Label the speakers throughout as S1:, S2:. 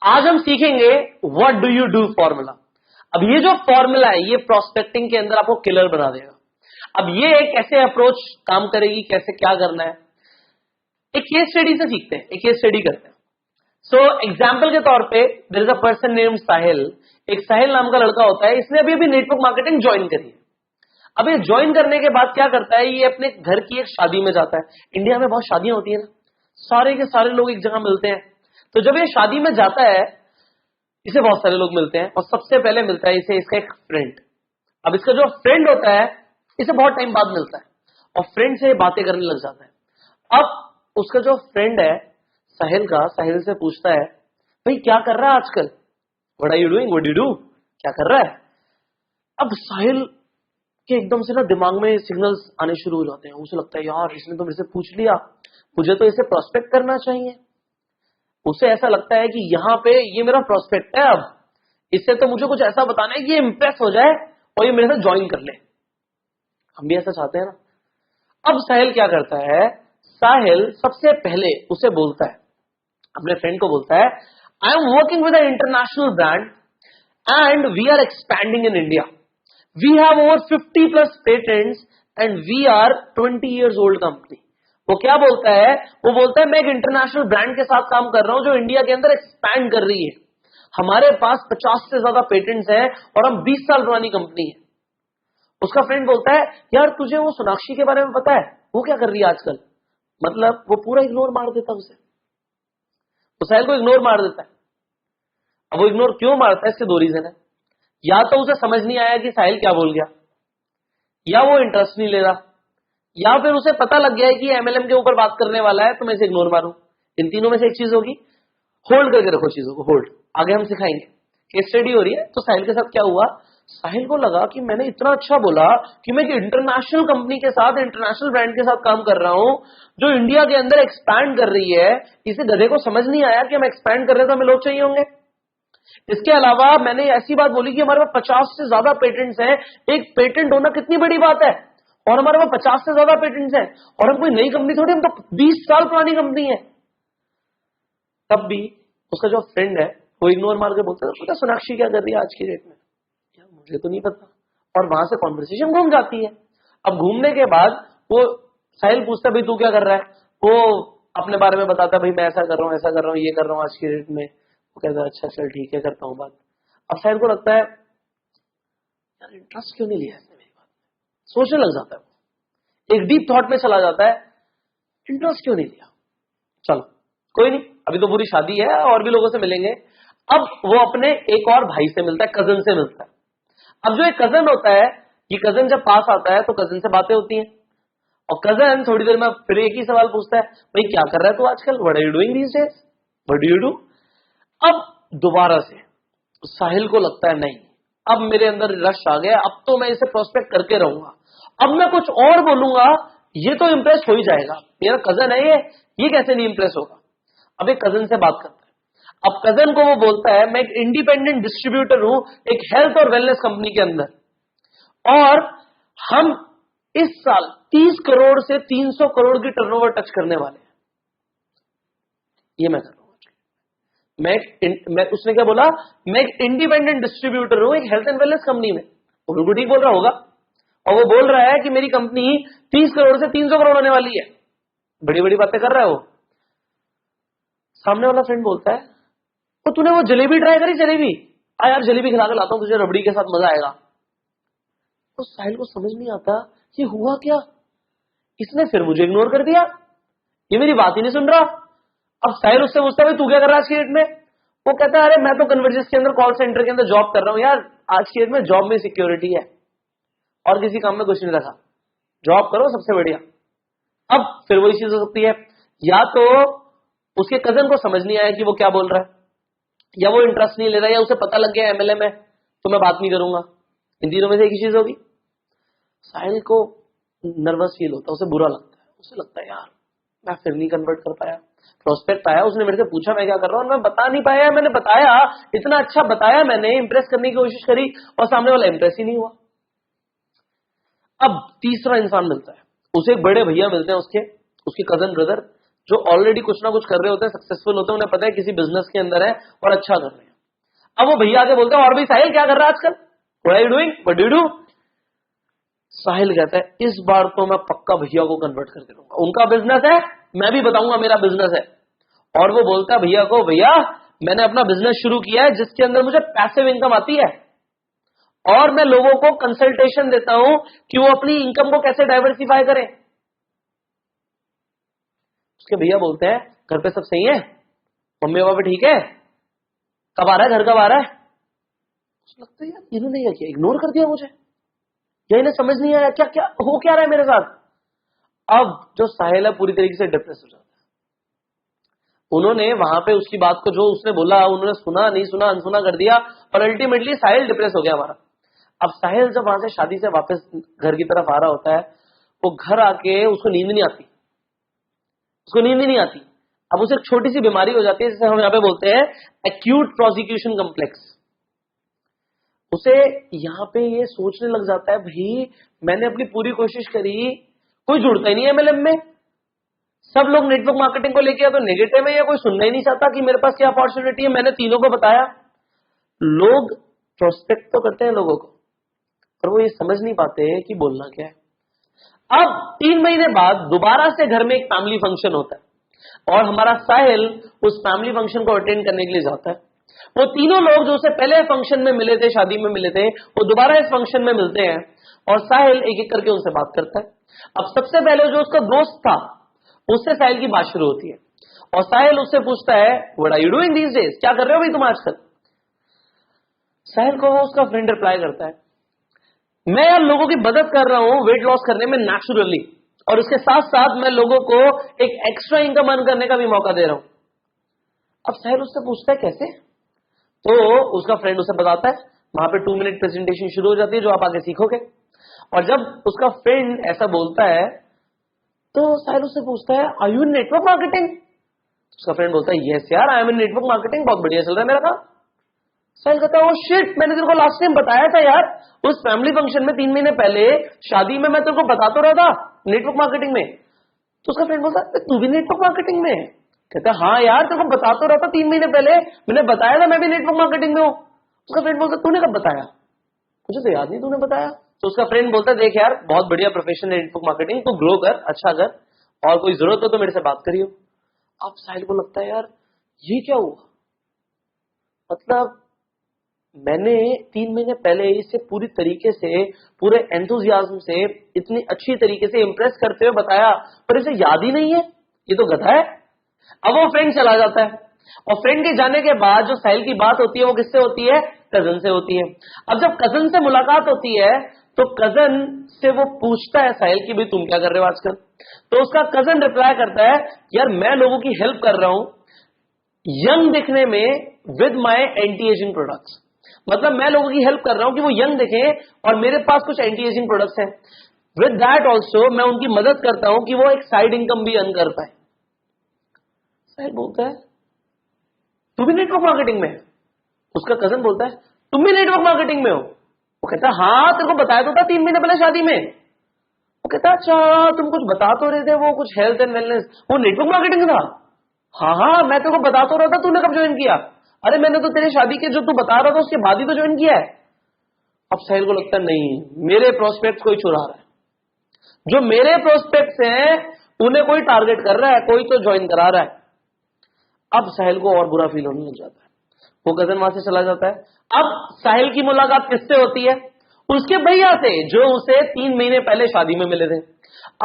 S1: आज हम सीखेंगे what do you do formula. अब ये जो फॉर्मूला है ये प्रोस्पेक्टिंग के अंदर आपको किलर बना देगा। अब ये कैसे अप्रोच काम करेगी, कैसे क्या करना है, एक केस स्टडी से सीखते हैं, एक केस स्टडी करते हैं। सो एग्जाम्पल के तौर पे there is a person name Sahil. एक साहिल नाम का लड़का होता है, इसने अभी अभी नेटवर्क मार्केटिंग ज्वाइन करी है। अब ये ज्वाइन करने के बाद क्या करता है, ये अपने घर की एक शादी में जाता है। इंडिया में बहुत शादियां होती है ना, सारे के सारे लोग एक जगह मिलते हैं। तो जब ये शादी में जाता है, इसे बहुत सारे लोग मिलते हैं और सबसे पहले मिलता है इसे इसका एक फ्रेंड। अब इसका जो फ्रेंड होता है इसे बहुत टाइम बाद मिलता है और फ्रेंड से बातें करने लग जाता है। अब उसका जो फ्रेंड है साहिल का, साहिल से पूछता है भाई क्या कर रहा है आजकल, what are you doing, what do you do, क्या कर रहा है। अब साहिल के एकदम से ना दिमाग में सिग्नल्स आने शुरू हो जाते हैं। उसे लगता है यार इसने तो मेरे से पूछ लिया, मुझे तो इसे प्रोस्पेक्ट करना चाहिए। उसे ऐसा लगता है कि यहाँ पे ये मेरा प्रोस्पेक्ट है, अब इससे तो मुझे कुछ ऐसा बताना है कि ये इंप्रेस हो जाए और ये मेरे साथ ज्वाइन कर ले। हम भी ऐसा चाहते हैं ना। अब साहिल क्या करता है, साहिल सबसे पहले उसे बोलता है, अपने फ्रेंड को बोलता है I am working with a international brand and we are expanding in India, we have over 50+ patents and we are 20 years old company. वो क्या बोलता है, वो बोलता है मैं एक इंटरनेशनल ब्रांड के साथ काम कर रहा हूं जो इंडिया के अंदर एक्सपैंड कर रही है, हमारे पास 50 से ज्यादा पेटेंट्स हैं और हम 20 साल पुरानी कंपनी है। उसका फ्रेंड बोलता है यार तुझे वो सोनाक्षी के बारे में पता है, वो क्या कर रही है आजकल। मतलब वो पूरा इग्नोर मार देता उसे, तो साहिल को इग्नोर मार देता है। अब वो इग्नोर क्यों मारता है, इसके दो रीजन है। या तो उसे समझ नहीं आया कि साहिल क्या बोल गया, या वो इंटरेस्ट नहीं ले रहा, या फिर उसे पता लग गया है कि एमएलएम के ऊपर बात करने वाला है तो मैं इसे इग्नोर मारूं। इन तीनों में से एक चीज होगी। होल्ड करके रखो चीजों को, होल्ड, आगे हम सिखाएंगे। केस स्टडी हो रही है। तो साहिल के साथ क्या हुआ, साहिल को लगा कि मैंने इतना अच्छा बोला कि मैं एक इंटरनेशनल कंपनी के साथ, इंटरनेशनल ब्रांड के साथ काम कर रहा हूं जो इंडिया के अंदर एक्सपैंड कर रही है। इसे गधे को समझ नहीं आया कि हम एक्सपैंड कर रहे हैं तो हमें लोग चाहिए होंगे। इसके अलावा मैंने ऐसी बात बोली कि हमारे पास 50 से ज्यादा पेटेंट्स हैं। एक पेटेंट होना कितनी बड़ी बात है, और हमारे पास 50 से ज्यादा पेटेंट्स हैं और हम कोई नई कंपनी थोड़ी, हम तो 20 साल पुरानी कंपनी है। तब भी उसका जो फ्रेंड है वो इग्नोर मार के बोलता है पता सोनाक्षी क्या कर रही है आज की डेट में, क्या मुझे तो नहीं पता। और वहां से कॉन्वर्सेशन घूम जाती है। अब घूमने के बाद वो साहिल पूछता है भाई तू क्या कर रहा है, वो अपने बारे में बताता है भाई मैं ऐसा कर रहा हूँ, ऐसा कर रहा हूँ, ये कर रहा हूँ आज की डेट में। वो कहता है अच्छा चल ठीक है करता हूँ बात। अब साहिल को लगता है यार इंटरेस्ट क्यों नहीं लिया इसने मेरी बात में, सोचने लग जाता है, एक डीप थॉट में चला जाता है, इंटरेस्ट क्यों नहीं लिया। चलो कोई नहीं, अभी तो पूरी शादी है और भी लोगों से मिलेंगे। अब वो अपने एक और भाई से मिलता है, कजन से मिलता है। अब जो एक कजन होता है, ये कजन जब पास आता है तो कजन से बातें होती हैं और कजन थोड़ी देर में फिर एक ही सवाल पूछता है भाई क्या कर रहा है तू आजकल, what are you doing these days, what do you do. अब दोबारा से साहिल को लगता है नहीं अब मेरे अंदर रश आ गया, अब तो मैं इसे प्रोस्पेक्ट करके रहूंगा, अब मैं कुछ और बोलूंगा ये तो इंप्रेस हो ही जाएगा, मेरा कजन है ये कैसे नहीं इंप्रेस होगा। अब एक कजन से बात करता है। अब कजन को वो बोलता है मैं एक इंडिपेंडेंट डिस्ट्रीब्यूटर हूं एक हेल्थ और वेलनेस कंपनी के अंदर, और हम इस साल 30 करोड़ से 300 करोड़ की टर्नओवर टच करने वाले हैं, ये मैं कर रहा हूं। मैं उसने क्या बोला, मैं एक इंडिपेंडेंट डिस्ट्रीब्यूटर हूं एक हेल्थ एंड वेलनेस कंपनी में, वो बिल्कुल ठीक बोल रहा होगा। और वो बोल रहा है कि मेरी कंपनी 30 करोड़ से 300 करोड़ होने वाली है, बड़ी बड़ी बातें कर रहा है वो। सामने वाला फ्रेंड बोलता है तो तूने वो जलेबी ट्राई करी, जलेबी आ यार जलेबी खिला के लाता हूं तुझे, रबड़ी के साथ मजा आएगा। तो साहिल को समझ नहीं आता ये हुआ क्या, इसने फिर मुझे इग्नोर कर दिया, ये मेरी बात ही नहीं सुन रहा। अब साहिल उससे पूछता है तू क्या कर रहा है आज की डेट में। वो कहता है अरे मैं तो कन्वर्जेंस के अंदर कॉल सेंटर के अंदर जॉब कर रहा हूं यार, आज की डेट में जॉब में सिक्योरिटी है और किसी काम में कुछ नहीं रखा, जॉब करो सबसे बढ़िया। अब फिर वही चीज हो सकती है, या तो उसके कजन को समझ नहीं आया कि वो क्या बोल रहा है, या वो इंटरेस्ट नहीं ले रहा, या उसे पता लग गया एमएलए में तो मैं बात नहीं करूंगा। इन तीनों में से एक ही चीज होगी। साहिल को नर्वस फील होता है, उसे बुरा लगता है, उसे लगता है यार मैं फिर नहीं कन्वर्ट कर पाया, प्रोस्पेक्ट आया उसने मेरे से पूछा मैं क्या कर रहा हूं, मैं बता नहीं पाया, मैंने बताया इतना अच्छा बताया, मैंने इंप्रेस करने की कोशिश करी और सामने वाला इंप्रेस ही नहीं हुआ। अब तीसरा इंसान मिलता है, उसे एक बड़े भैया मिलते हैं उसके कजन ब्रदर, जो ऑलरेडी कुछ ना कुछ कर रहे होते हैं, सक्सेसफुल होते हैं, उन्हें पता है किसी बिजनेस के अंदर है और अच्छा कर रहे हैं। अब वो भैया आके बोलते हैं, और भी साहिल क्या कर रहा है आजकल, what are you doing, what do you do? Sahil कहता है इस बार तो मैं पक्का भैया को कन्वर्ट करके दूंगा, उनका बिजनेस है, मैं भी बताऊंगा मेरा बिजनेस है। और वो बोलता है भैया को, भैया मैंने अपना बिजनेस शुरू किया है जिसके अंदर मुझे पैसिव इनकम आती है, और मैं लोगों को कंसल्टेशन देता हूं कि वो अपनी इनकम को कैसे डाइवर्सिफाई करें। उसके भैया बोलते हैं घर पे सब सही है, मम्मी पापा ठीक है, कब आ रहा है घर, कब आ रहा है? लगता है यार इन्होंने क्या किया, इग्नोर कर दिया मुझे, या इन्हें समझ नहीं आया क्या क्या हो क्या रहा है मेरे साथ। अब जो साहिल है पूरी तरीके से डिप्रेस हो जाता है। उन्होंने वहां पे उसकी बात को, जो उसने बोला, उन्होंने सुना नहीं सुना, अनसुना कर दिया, और अल्टीमेटली साहिल डिप्रेस हो गया हमारा। अब साहिल जब वहां से शादी से वापस घर की तरफ आ रहा होता है, वो घर आके उसको नींद नहीं आती, उसको नींद ही नहीं आती। अब उसे एक छोटी सी बीमारी हो जाती है जिसे हम यहाँ पे बोलते हैं एक्यूट प्रोसिक्यूशन कम्प्लेक्स। उसे यहाँ पे ये सोचने लग जाता है, भाई मैंने अपनी पूरी कोशिश करी, कोई जुड़ता ही नहीं है एमएलएम में, सब लोग नेटवर्क मार्केटिंग को लेके या तो नेगेटिव है या कोई सुनना ही नहीं चाहता कि मेरे पास क्या अपॉर्चुनिटी है। मैंने तीनों को बताया, लोग प्रोस्पेक्ट तो करते हैं लोगों को, पर वो ये समझ नहीं पाते कि बोलना क्या है। अब 3 महीने बाद दोबारा से घर में एक फैमिली फंक्शन होता है, और हमारा साहिल उस फैमिली फंक्शन को अटेंड करने के लिए जाता है। वो तीनों लोग जो उसे पहले फंक्शन में मिले थे, शादी में मिले थे, वो दोबारा इस फंक्शन में मिलते हैं, और साहिल एक एक करके उनसे बात करता है। अब सबसे पहले जो उसका दोस्त था, उससे साहिल की बात शुरू होती है, और साहिल उससे पूछता है what are you doing these days, क्या कर रहे हो भाई तुम आजकल? साहिल को वो उसका फ्रेंड रिप्लाई करता है, मैं यार लोगों की मदद कर रहा हूं वेट लॉस करने में नेचुरली, और उसके साथ साथ मैं लोगों को एक एक्स्ट्रा इनकम अर्न करने का भी मौका दे रहा हूं। अब साहिल उससे पूछता है कैसे? तो उसका फ्रेंड उसे बताता है, वहां पे 2 मिनट प्रेजेंटेशन शुरू हो जाती है जो आप आगे सीखोगे। और जब उसका फ्रेंड ऐसा बोलता है तो साहिल उससे पूछता है are you in network marketing? उसका फ्रेंड बोलता है यस यार I am in network marketing, बहुत बढ़िया चल रहा है मेरा काम। साहिल कहता है ओ शिट, मैंने तेरे को लास्ट टाइम बताया था यार, उस फैमिली फंक्शन में 3 महीने पहले शादी में मैं तेरे को बता तो रहा था नेटवर्क मार्केटिंग में। तो उसका फ्रेंड बोलता है तू भी नेटवर्क मार्केटिंग में? कहता है हाँ यार तेरे को बता तो रहा था 3 महीने पहले, मैंने बताया था मैं भी नेटवर्क मार्केटिंग में हूं। उसका फ्रेंड बोलता तूने कब बताया? मुझे तो याद नहीं तूने बताया। तो उसका फ्रेंड बोलता है देख यार बहुत बढ़िया प्रोफेशन है नेटवर्क मार्केटिंग, तू ग्रो कर, अच्छा कर, और कोई जरूरत हो तो मेरे से बात करियो। अब साहिल को लगता है यार ये क्या हुआ, मतलब मैंने 3 महीने पहले इसे पूरी तरीके से, पूरे एंथुजियाज्म से, इतनी अच्छी तरीके से इंप्रेस करते हुए बताया, पर इसे याद ही नहीं है, ये तो गधा है। अब वो फ्रेंड चला जाता है, और फ्रेंड के जाने के बाद जो साहिल की बात होती है वो किससे होती है? कजन से होती है। अब जब कजन से मुलाकात होती है तो कजन से वो पूछता है साहिल की भाई तुम क्या कर रहे हो आजकल? तो उसका कजन रिप्लाई करता है यार मैं लोगों की हेल्प कर रहा हूं यंग दिखने में with my anti ageing products, मतलब मैं लोगों की हेल्प कर रहा हूं कि वो यंग दिखें और मेरे पास कुछ एंटी एजिंग प्रोडक्ट्स हैं, विद दैट ऑल्सो मैं उनकी मदद करता हूं कि वो एक साइड इनकम भी अर्न कर पाए। साहिल बोलता है तू भी नेटवर्क मार्केटिंग में? उसका कजन बोलता है तुम भी नेटवर्क मार्केटिंग में हो? वो कहता है हाँ तेरे को बताया तो था 3 महीने पहले शादी में। वो कहता है अच्छा तुम कुछ बता तो रहे थे, वो कुछ हेल्थ एंड वेलनेस, वो नेटवर्क मार्केटिंग था? हाँ हाँ मैं तेरे को बता तो रहा था, तूने कब ज्वाइन किया? अरे मैंने तो तेरे शादी के जो तू बता रहा था उसके बाद ही तो ज्वाइन किया है। अब साहिल को लगता है नहीं मेरे प्रोस्पेक्ट कोई चुरा रहा है, जो मेरे प्रोस्पेक्ट हैं उन्हें कोई टारगेट कर रहा है, कोई तो ज्वाइन करा रहा है। अब साहिल को और बुरा फील होने लग जाता है, वो कजन वहां से चला जाता है। अब साहिल की मुलाकात किससे होती है? उसके भैया से, जो उसे 3 महीने पहले शादी में मिले थे।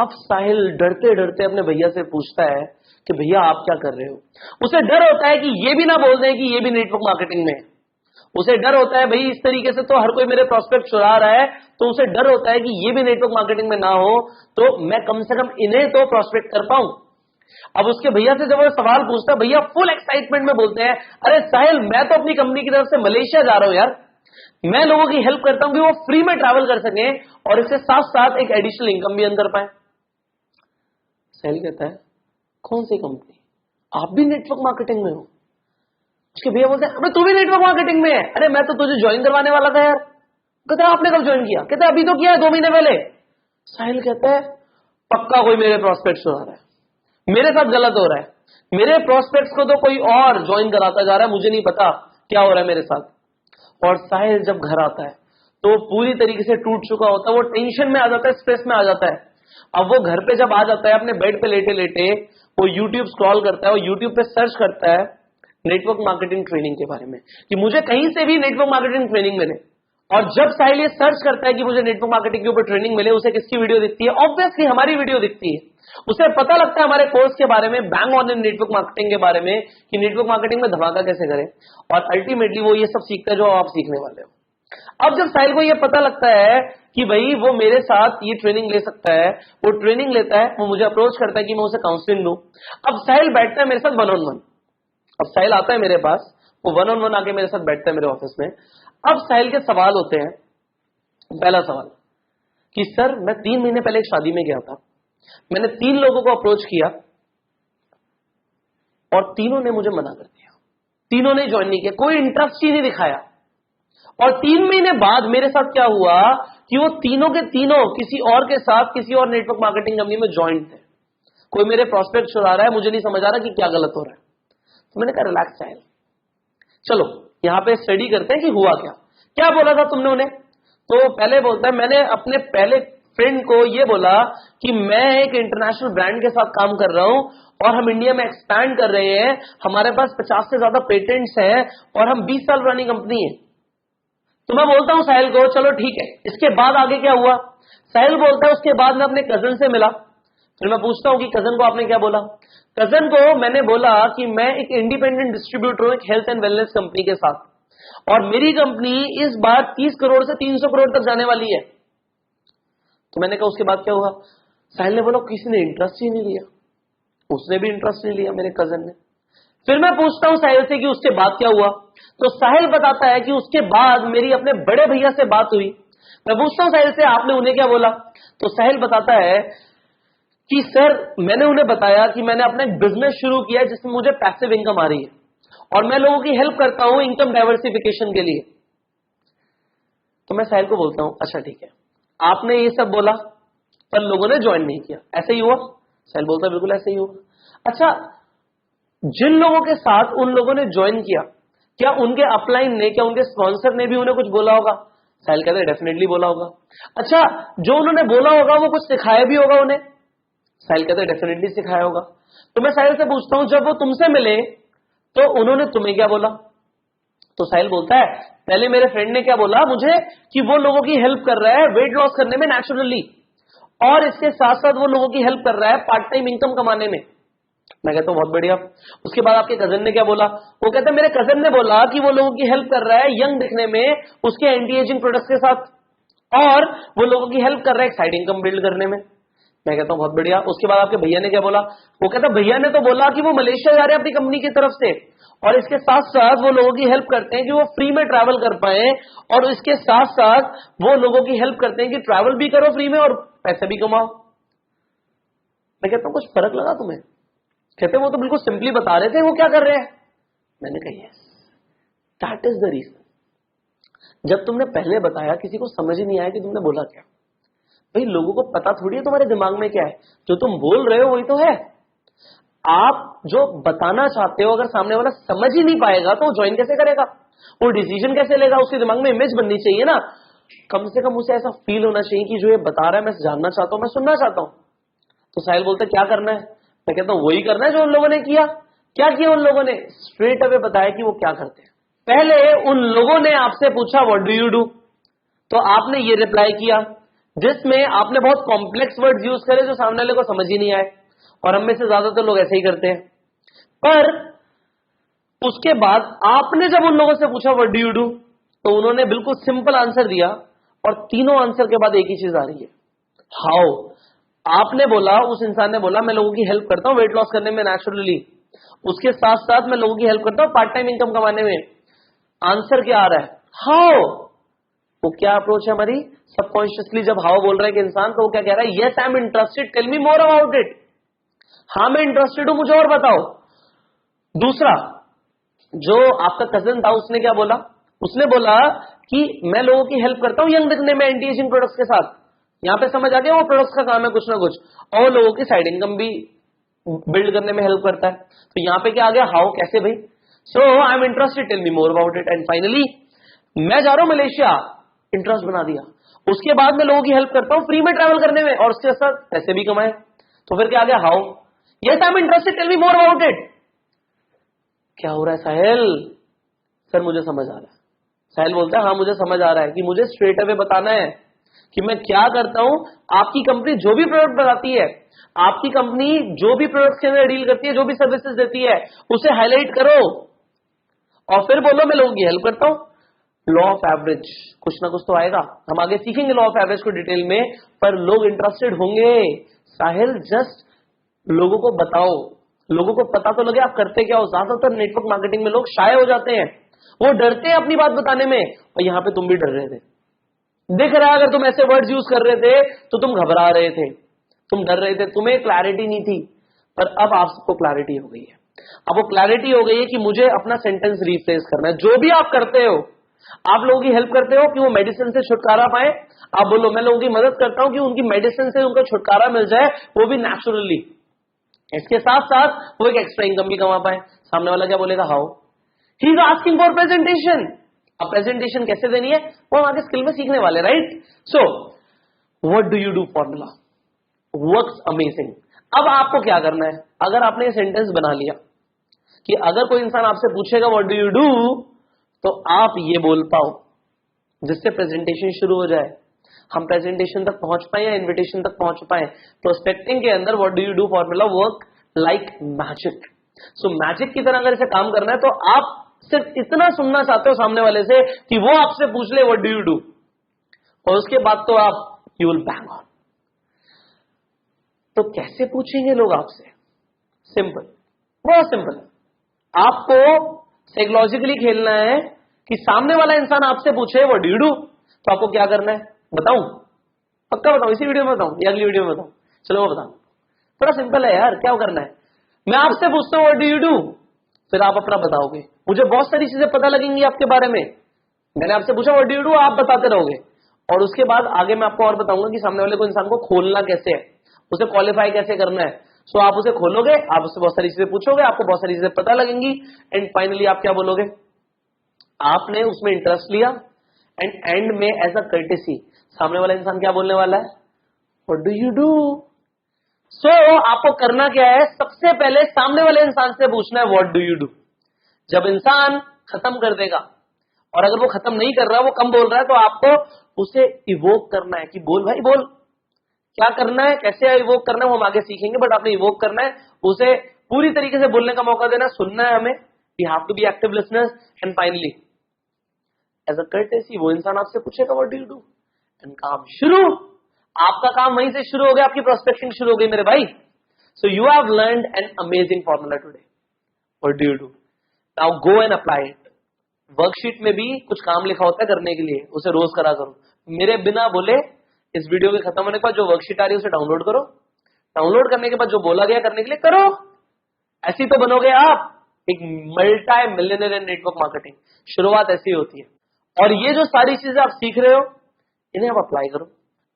S1: अब साहिल डरते डरते अपने भैया से पूछता है कि भैया आप क्या कर रहे हो? उसे डर होता है कि ये भी ना बोल दें कि ये भी नेटवर्क मार्केटिंग में है। उसे डर होता है भाई इस तरीके से तो हर कोई मेरे प्रोस्पेक्ट चुरा रहा है, तो उसे डर होता है कि ये भी नेटवर्क मार्केटिंग में ना हो तो मैं कम से कम इन्हें तो प्रोस्पेक्ट कर पाऊं। अब उसके भैया से जब वो सवाल पूछता है, भैया फुल एक्साइटमेंट में बोलते हैं अरे साहिल मैं तो अपनी कंपनी की तरफ से मलेशिया जा रहा हूं यार, मैं लोगों की हेल्प करता हूं कि वो फ्री में ट्रैवल कर सके और इसके साथ साथ एक एडिशनल इनकम भी अर्न कर पाए। साहिल कहता है कौन सी कंपनी, आप भी नेटवर्क मार्केटिंग में हो? उसके भैया बोलते हैं अबे तू भी नेटवर्क मार्केटिंग में है? अरे मैं तो तुझे ज्वाइन करवाने वाला था यार। कहता है आपने कब ज्वाइन किया? कहता है अभी तो किया है 2 महीने पहले। साहिल कहता है पक्का कोई मेरे प्रोस्पेक्ट सुना रहा है, मेरे साथ गलत हो रहा है, मेरे प्रोस्पेक्ट्स को तो कोई और ज्वाइन कराता जा रहा है, मुझे नहीं पता क्या हो रहा है मेरे साथ। और साहिल जब घर आता है तो पूरी तरीके से टूट चुका होता है, वो टेंशन में आ जाता है, स्ट्रेस में आ जाता है। अब वो घर पे जब आ जाता है अपने बेड पे लेटे लेटे वो यूट्यूब स्क्रॉल करता है, वो यूट्यूब पे सर्च करता है नेटवर्क मार्केटिंग ट्रेनिंग के बारे में कि मुझे कहीं से भी नेटवर्क मार्केटिंग ट्रेनिंग मिले। और जब साहिल ये सर्च करता है कि मुझे नेटवर्क मार्केटिंग के ऊपर ट्रेनिंग मिले, उसे किसकी वीडियो दिखती है? ऑब्वियसली हमारी वीडियो दिखती है। उसे पता लगता है हमारे कोर्स के बारे में, bang on in network marketing के बारे में, कि नेटवर्क मार्केटिंग में धमाका कैसे करें, और अल्टीमेटली वो ये सब सीखता है जो आप सीखने वाले हो। अब जब साहिल को ये पता लगता है कि भाई वो मेरे साथ ये ट्रेनिंग ले सकता है, वो ट्रेनिंग लेता है, वो मुझे अप्रोच करता है कि मैं उसे काउंसलिंग दूं। अब साहिल बैठता है मेरे साथ वन ऑन वन। अब साहिल आता है मेरे पास, वो वन ऑन वन आके मेरे साथ बैठता है मेरे ऑफिस में। अब साहिल के सवाल होते हैं। पहला सवाल कि सर मैं 3 महीने पहले एक शादी में गया था, मैंने 3 लोगों को अप्रोच किया और तीनों ने मुझे मना कर दिया, तीनों ने ज्वाइन नहीं किया, कोई इंटरेस्ट ही नहीं दिखाया। और 3 महीने बाद मेरे साथ क्या हुआ कि वो तीनों के तीनों किसी और के साथ किसी और नेटवर्क मार्केटिंग कंपनी में ज्वाइन थे। कोई मेरे प्रोस्पेक्ट चुरा रहा है, मुझे नहीं समझ आ रहा कि क्या गलत हो रहा है। तो मैंने कहा रिलैक्स साहिल, चलो यहां पे स्टडी करते हैं कि हुआ क्या। क्या बोला था तुमने उन्हें? तो पहले बोलता है मैंने अपने पहले फ्रेंड को ये बोला कि मैं एक इंटरनेशनल ब्रांड के साथ काम कर रहा हूं और हम इंडिया में एक्सपैंड कर रहे हैं, हमारे पास 50 से ज्यादा पेटेंट्स हैं और हम 20 साल पुरानी कंपनी है। तो मैं बोलता हूं साहिल को चलो ठीक है, इसके बाद आगे क्या हुआ? साहिल बोलता है उसके बाद मैं अपने कजन से मिला। फिर मैं पूछता हूं कि कजन को आपने क्या बोला? कजन को मैंने बोला कि मैं एक इंडिपेंडेंट डिस्ट्रीब्यूटर हूं एक हेल्थ एंड वेलनेस कंपनी के साथ, और मेरी कंपनी इस बार 30 करोड़ से 300 करोड़ तक जाने वाली है। तो मैंने कहा उसके बाद क्या हुआ? साहिल ने बोला किसी ने इंटरेस्ट ही नहीं लिया, उसने भी इंटरेस्ट नहीं लिया मेरे कजन ने। फिर मैं पूछता हूं साहिल से कि उसके बाद क्या हुआ? तो साहिल बताता है कि उसके बाद मेरी अपने बड़े भैया से बात हुई। मैं पूछता हूं साहिल से आपने उन्हें क्या बोला? तो साहिल बताता है कि सर मैंने उन्हें बताया कि मैंने अपना एक बिजनेस शुरू किया है जिसमें मुझे पैसिव इनकम आ रही है और मैं लोगों की हेल्प करता हूं इनकम डाइवर्सिफिकेशन के लिए। तो मैं साहिल को बोलता हूं अच्छा ठीक है, आपने ये सब बोला पर लोगों ने ज्वाइन नहीं किया, ऐसे ही हुआ? साहिल बोलता है बिल्कुल ऐसे ही हुआ। अच्छा, जिन लोगों के साथ उन लोगों ने ज्वाइन किया, क्या उनके अपलाइन ने, क्या उनके स्पॉन्सर ने भी उन्हें कुछ बोला होगा? साहिल कहते हैं डेफिनेटली बोला होगा। अच्छा, जो उन्होंने बोला होगा वो कुछ सिखाया भी होगा उन्हें? साहिल कहते हैं डेफिनेटली सिखाया होगा। तो मैं साहिल से पूछता हूं जब वो तुमसे मिले तो उन्होंने तुम्हें क्या बोला? तो साहिल बोलता है पहले मेरे फ्रेंड ने क्या बोला मुझे कि वो लोगों की हेल्प कर रहा है वेट लॉस करने में नेचुरली, और इसके साथ साथ वो लोगों की हेल्प कर रहा है पार्ट टाइम इनकम कमाने में। मैं कहता हूं बहुत बढ़िया। उसके बाद आपके कजन ने क्या बोला? वो कहते हैं मेरे कजन ने बोला कि वो लोगों की हेल्प कर रहा है यंग दिखने में उसके एंटी एजिंग प्रोडक्ट्स के साथ, और वो लोगों की हेल्प कर रहा है एक साइड इनकम बिल्ड करने में। मैं कहता हूं बहुत बढ़िया। उसके बाद आपके भैया ने क्या बोला? वो कहता भैया ने तो बोला कि वो मलेशिया जा रहे हैं अपनी कंपनी की तरफ से, और इसके साथ साथ वो लोगों की हेल्प करते हैं कि वो फ्री में ट्रैवल कर पाए, और इसके साथ साथ वो लोगों की हेल्प करते हैं कि ट्रैवल भी करो फ्री में और पैसे भी कमाओ। मैं कहता हूं कुछ फर्क लगा तुम्हें? कहते वो तो बिल्कुल सिंपली बता रहे थे वो क्या कर रहे हैं। मैंने कहा yes, that is the reason. जब तुमने पहले बताया किसी को समझ ही नहीं आया कि तुमने बोला क्या। भाई लोगों को पता थोड़ी है तुम्हारे दिमाग में क्या है, जो तुम बोल रहे हो वही तो है। आप जो बताना चाहते हो अगर सामने वाला समझ ही नहीं पाएगा तो वो ज्वाइन कैसे करेगा, वो डिसीजन कैसे लेगा? उसके दिमाग में इमेज बननी चाहिए ना, कम से कम उसे ऐसा फील होना चाहिए कि जो ये बता रहा है मैं जानना चाहता हूं, मैं सुनना चाहता हूं। तो साहिल बोलते क्या करना है? मैं कहता हूं वही करना है जो उन लोगों ने किया। क्या किया उन लोगों ने? स्ट्रेट अवे बताया कि वो क्या करते हैं। पहले उन लोगों ने आपसे पूछा व्हाट डू यू डू, तो आपने ये रिप्लाई किया जिसमें आपने बहुत कॉम्प्लेक्स वर्ड्स यूज करे जो सामने वाले को समझ ही नहीं आए, और हम में से ज्यादातर लोग ऐसे ही करते हैं। पर उसके बाद आपने जब उन लोगों से पूछा व्हाट डू यू डू, तो उन्होंने बिल्कुल सिंपल आंसर दिया, और तीनों आंसर के बाद एक ही चीज आ रही है, हाउ। आपने बोला, उस इंसान ने बोला मैं लोगों की हेल्प करता हूं वेट लॉस करने में नेचुरली, उसके साथ साथ मैं लोगों की हेल्प करता हूं पार्ट टाइम इनकम कमाने में। आंसर क्या आ रहा है? हाउ। वो क्या अप्रोच है हमारी सबकॉन्शियसली? जब हाउ बोल रहा है कि इंसान, तो वो क्या कह रहा है? Yes I am interested, tell me more about it. हाँ मैं इंटरेस्टेड हूं, मुझे और बताओ। दूसरा, जो आपका कजन था उसने क्या बोला? उसने बोला कि मैं लोगों की हेल्प करता हूं यंग दिखने में एंटी एजिंग प्रोडक्ट्स के साथ। यहां पे समझ आ गया वो प्रोडक्ट्स का काम है कुछ ना कुछ, और लोगों की साइड इनकम भी बिल्ड करने में हेल्प करता है। तो यहाँ पे क्या आ गया, हाउ, कैसे भाई। So I am interested, tell me more about it. And finally मैं जा रहा हूं मलेशिया, इंटरेस्ट बना दिया। उसके बाद मैं लोगों की हेल्प करता हूं फ्री में ट्रैवल करने में और उसके साथ पैसे भी कमाए। तो फिर क्या आ गया, how. Yes I am interested, tell me more about it. क्या हो रहा है साहिल? सर मुझे समझ आ रहा है। साहिल बोलता है हाँ मुझे समझ आ रहा है कि मुझे स्ट्रेट अवे बताना है कि मैं क्या करता हूं। आपकी कंपनी जो भी प्रोडक्ट बनाती है, आपकी कंपनी जो भी प्रोडक्ट के अंदर डील करती है, जो भी सर्विसेज देती है, उसे हाईलाइट करो और फिर बोलो मैं लोगों की हेल्प करता हूं। लॉ ऑफ एवरेज, कुछ ना कुछ तो आएगा। हम आगे सीखेंगे लॉ ऑफ एवरेज को डिटेल में, पर लोग इंटरेस्टेड होंगे। साहिल जस्ट लोगों को बताओ, लोगों को पता तो लगे आप करते क्या हो। ज्यादातर नेटवर्क मार्केटिंग में लोग शाय हो जाते हैं, वो डरते हैं अपनी बात बताने में। और यहां पे तुम भी डर रहे थे, दिख रहा है अगर तुम ऐसे वर्ड्स यूज कर रहे थे तो तुम घबरा रहे थे, तुम डर रहे थे, तुम्हें क्लैरिटी नहीं थी। पर अब आप सबको क्लैरिटी हो गई है। अब वो क्लैरिटी हो गई है कि मुझे अपना सेंटेंस रिफ्रेश करना है। जो भी आप करते हो, आप लोगों की हेल्प करते हो कि वो मेडिसिन से छुटकारा पाए, आप बोलो मैं लोगों की मदद करता हूं कि उनकी मेडिसिन से उनको छुटकारा मिल जाए, वो भी नेचुरली। इसके साथ साथ वो एक एक्स्ट्रा इनकम भी कमा पाए। सामने वाला क्या बोलेगा, how. He is asking for presentation. अब प्रेजेंटेशन कैसे देनी है वो हम आगे स्किल में सीखने वाले, right. So what do you do formula works amazing. अब आपको क्या करना है, अगर आपने ये सेंटेंस बना लिया कि अगर कोई इंसान आपसे पूछेगा व्हाट डू यू डू, तो आप ये बोल पाओ जिससे प्रेजेंटेशन शुरू हो जाए, हम प्रेजेंटेशन तक पहुंच पाए या इन्विटेशन तक पहुंच पाए। प्रोस्पेक्टिंग के अंदर what do you do formula work like magic. So magic की तरह अगर इसे काम करना है तो आप सिर्फ इतना सुनना चाहते हो सामने वाले से कि वो आपसे पूछ ले व्हाट डू यू डू, और उसके बाद तो आप यू विल बैंग ऑन। तो कैसे पूछेंगे लोग आपसे? सिंपल, बहुत सिंपल है। आपको साइकोलॉजिकली खेलना है कि सामने वाला इंसान आपसे पूछे व्हाट डू यू डू, तो आपको क्या करना है बताऊं? पक्का बताऊं, इसी वीडियो में बताऊं या अगली वीडियो में बताऊं? चलो मैं बताऊं। थोड़ा सिंपल है यार, क्या करना है, मैं आपसे पूछता हूं व्हाट डू यू डू, फिर आप अपना बताओगे। मुझे बहुत सारी चीजें पता लगेंगी आपके बारे में। मैंने आपसे पूछा व्हाट डू यू डू, आप बताते रहोगे, और उसके बाद आगे मैं आपको और बताऊंगा कि सामने वाले को इंसान को खोलना कैसे है, उसे क्वालिफाई कैसे करना है। सो आप उसे खोलोगे, आप उससे बहुत सारी चीजें पूछोगे, आपको बहुत सारी चीजें पता लगेंगी, एंड फाइनली आप क्या बोलोगे, आपने उसमें इंटरेस्ट लिया, एंड एंड में एज अ कर्टेसी सामने वाला इंसान क्या बोलने वाला है, व्हाट डू यू डू। सो आपको करना क्या है, सबसे पहले सामने वाले इंसान से पूछना है व्हाट डू यू डू। जब इंसान खत्म कर देगा, और अगर वो खत्म नहीं कर रहा, वो कम बोल रहा है, तो आपको उसे इवोक करना है कि बोल भाई बोल, क्या करना है, कैसे इवोक करना है वो हम आगे सीखेंगे, बट आपने इवोक करना है, उसे पूरी तरीके से बोलने का मौका देना, सुनना है हमें। We have to be active listeners. And finally as a courtesy वो इंसान आपसे पूछेगा what do you do, and काम शुरू। आपका काम वहीं से शुरू हो गया, आपकी प्रोस्पेक्टिंग शुरू हो गई मेरे भाई। So you have learned an amazing formula today, what do you do. Now go and apply it. Worksheet में भी कुछ काम लिखा होता है करने के लिए, उसे रोज करा करो। मेरे बिना बोले इस वीडियो के खत्म होने के बाद जो वर्कशीट आ रही है उसे डाउनलोड करो। डाउनलोड करने के बाद जो बोला गया करने के लिए करो। ऐसी तो बनोगे आप एक मल्टी मिलियनर इन नेटवर्क मार्केटिंग। शुरुआत ऐसी होती है, और ये जो सारी चीजें आप सीख रहे हो इन्हें आप अप्लाई करो।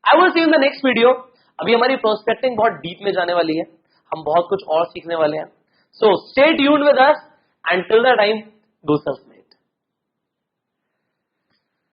S1: I will see in the next video. अभी हमारी प्रोस्पेक्टिंग बहुत डीप में जाने वाली है, हम बहुत कुछ और सीखने वाले हैं। So stay tuned with us and till the time do serve me.